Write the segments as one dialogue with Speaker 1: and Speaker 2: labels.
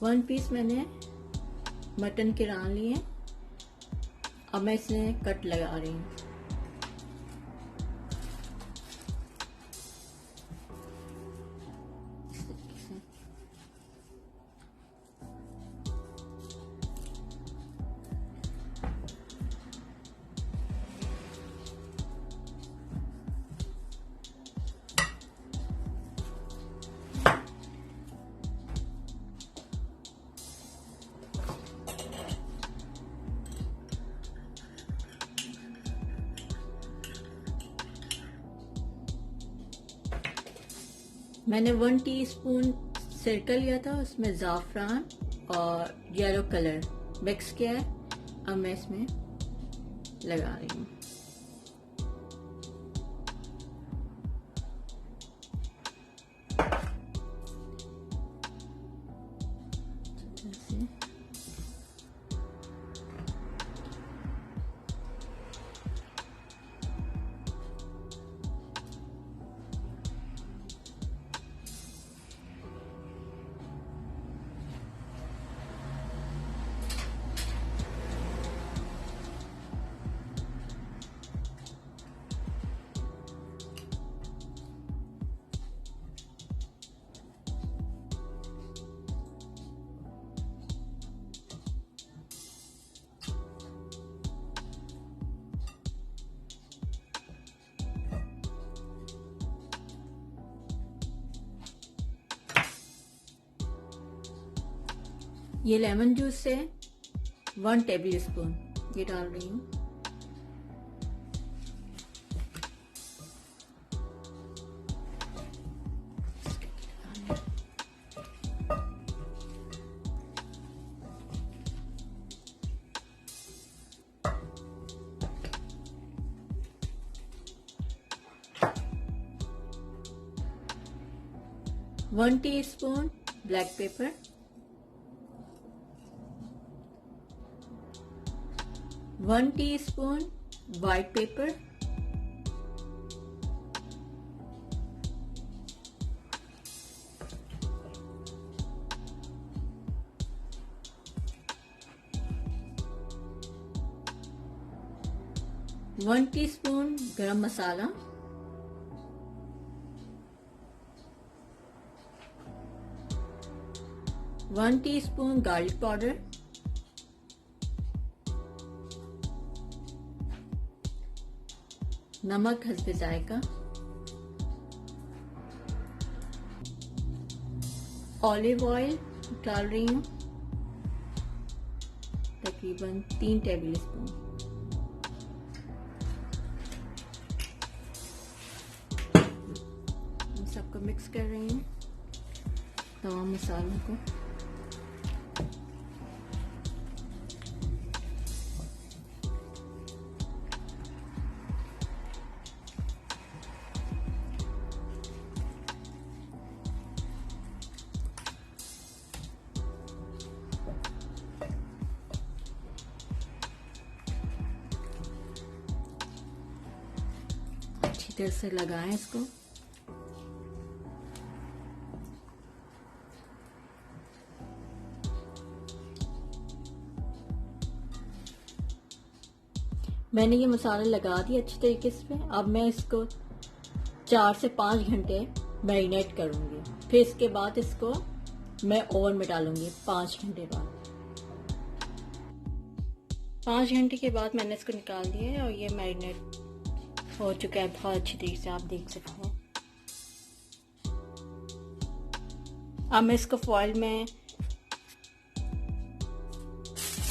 Speaker 1: 1 piece मैंने mutton के रान लिए। अब मैं इसमें कट लगा रही हूँ। मैंने 1 टीस्पून सिरका लिया था, उसमें ज़ाफ़रान और येलो कलर मिक्स किया है। अब मैं इसमें लगा रही हूँ। ये लेमन जूस से 1 टेबल स्पून ये डाल रही हूँ। One teaspoon black pepper, 1 teaspoon white paper, 1 teaspoon गरम मसाला, 1 टीस्पून गार्लिक पाउडर, नमक हस्बे जायका, ऑलिव ऑयल डाल रही हूँ तकरीबन 3 टेबल स्पून। सबको मिक्स कर रही हूँ तमाम मसालों को। अच्छी तरह से लगाएं इसको। मैंने ये मसाला लगा दिया अच्छी तरीके से। अब मैं इसको 4 से 5 घंटे मैरिनेट करूंगी। फिर इसके बाद इसको मैं ओवन में डालूंगी 5 घंटे बाद। 5 घंटे के बाद मैंने इसको निकाल दिया है और ये मैरिनेट हो चुका है बहुत अच्छी तरीके से, आप देख सकते हैं। अब मैं इसको फॉइल में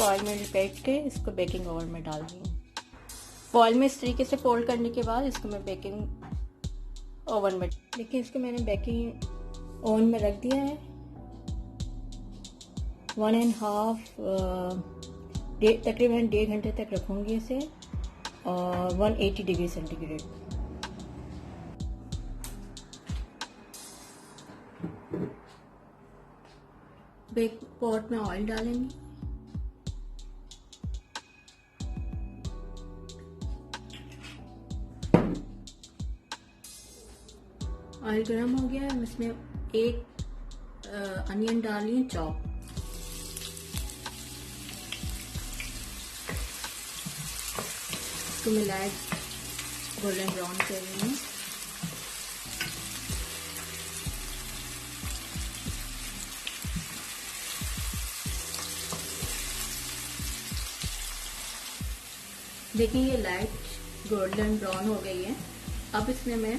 Speaker 1: लपेट के इसको बेकिंग ओवन में डाल रही हूँ। फॉइल में इस तरीके से फोल्ड करने के बाद इसको मैं बेकिंग ओवन में, देखिए इसको मैंने बेकिंग ओवन में रख दिया है। 1.5 तकरीबन 1.5 घंटे तक रखूँगी इसे और 180 डिग्री सेंटीग्रेड। बेक पॉट में ऑयल डालेंगे। ऑयल गर्म हो गया है, इसमें एक अनियन डाल ली चॉप। इसको मैं लाइट गोल्डन ब्राउन कर रही हूँ। देखिए ये लाइट गोल्डन ब्राउन हो गई है। अब इसमें मैं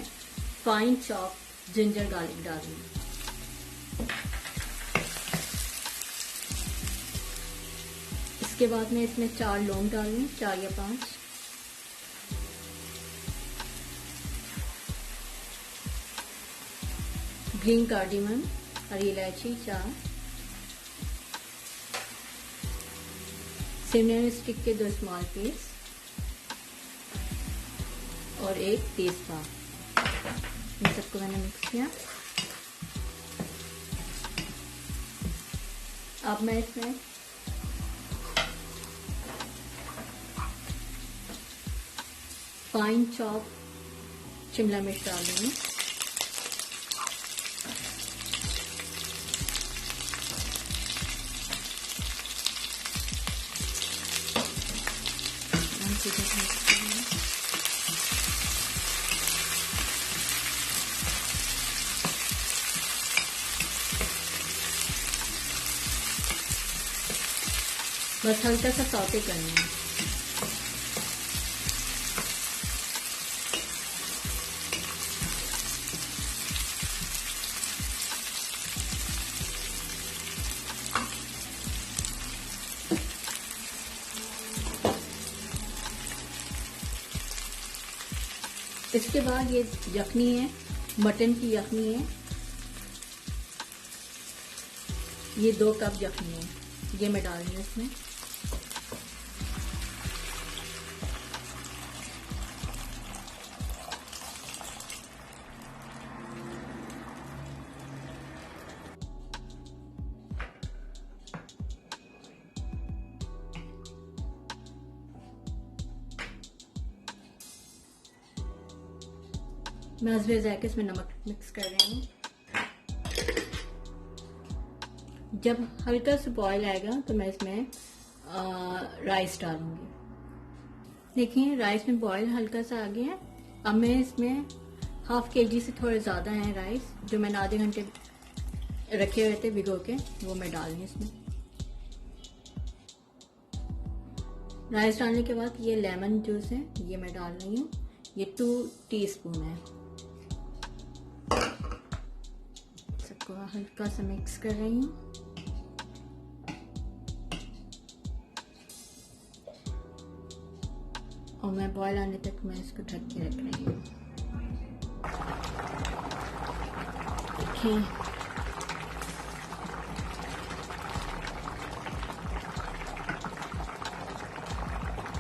Speaker 1: फाइन चॉप जिंजर गार्लिक डाल रही हूँ। इसके बाद मैं इसमें 4 लौंग डाल रही हूँ, 4 या 5। ग्रीन कार्डमम, हरी इलायची 4, सिनेमन स्टिक के 2 स्मॉल पीस और 1 तेजपात। इन सबको मैंने मिक्स किया। अब मैं इसमें फाइन चॉप शिमला मिर्च डाल दूंगी। बस हल्का सा सौते करना है। इसके बाद ये यखनी है, मटन की यखनी है। ये 2 कप यखनी है, ये मैं डाल रही हूँ इसमें। मैं हस्बे जायके इसमें नमक मिक्स कर रही हूँ। जब हल्का सा बॉईल आएगा तो मैं इसमें राइस डालूंगी। देखिए राइस में बॉईल हल्का सा आ गया है। अब मैं इसमें ½ kg से थोड़े ज़्यादा है राइस, जो मैंने आधे घंटे रखे हुए थे भिगो के, वो मैं डाल रही हूँ इसमें। राइस डालने के बाद ये लेमन जूस है, ये मैं डाल रही हूँ। ये 2 टीस्पून है। सबको हल्का सा मिक्स कर रही हूँ। और मैं बॉईल आने तक मैं इसको ढक के रख रही हूँ।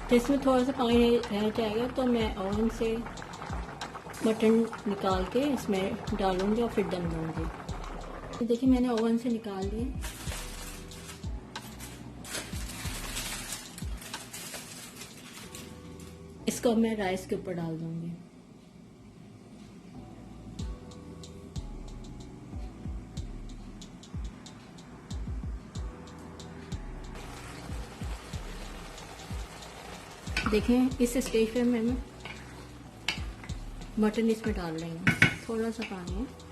Speaker 1: तो इसमें थोड़ा सा पानी रह जाएगा तो मैं ओवन से मटन निकाल के इसमें डालूंगी और फिर दम दूंगी। तो देखिए मैंने ओवन से निकाल दिए। इसको मैं राइस के ऊपर डाल दूंगी। देखें इस स्टेज पे मैं मटन इसमें डाल रही हूँ। थोड़ा सा पानी है।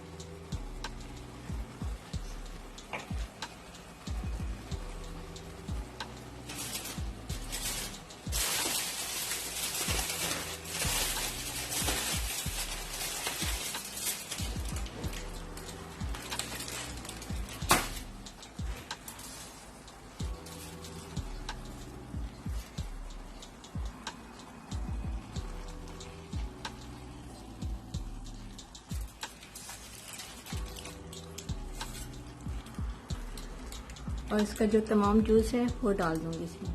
Speaker 1: और इसका जो तमाम जूस है वो डाल दूंगी इसमें।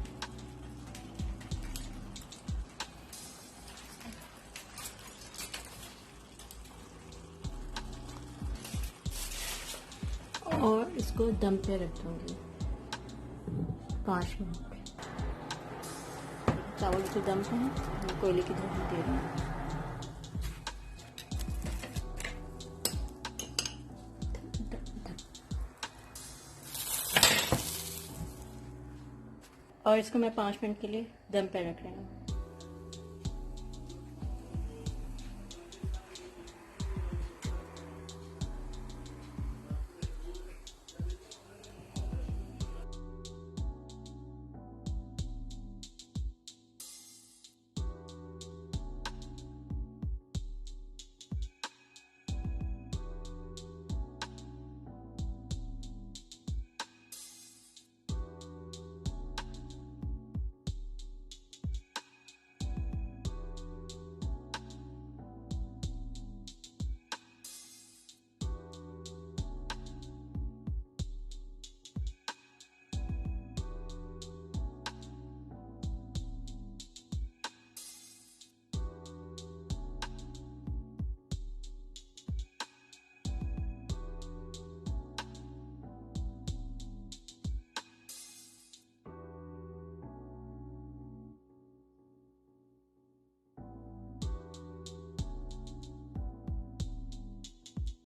Speaker 1: और इसको दम पे रख दूंगी 5 मिनट। चावल तो दम पे है, कोयले की धूप दे रही हूँ। और इसको मैं 5 मिनट के लिए दम पे रख रही हूँ।